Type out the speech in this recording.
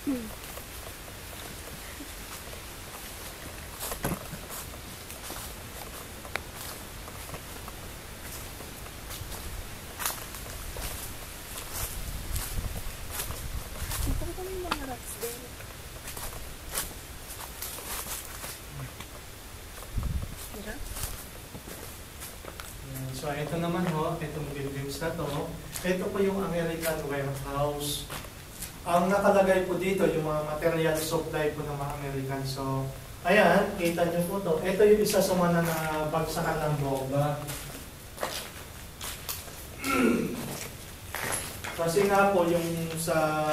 So, ito naman ho, itong buildings na to. Ito po yung American warehouse. Ang nakalagay po dito, yung mga material supply po ng mga American. So, ayan, kita nyo po to. Ito yung isa sa mga nabagsakan ng bomba. Kasi nga po, yung sa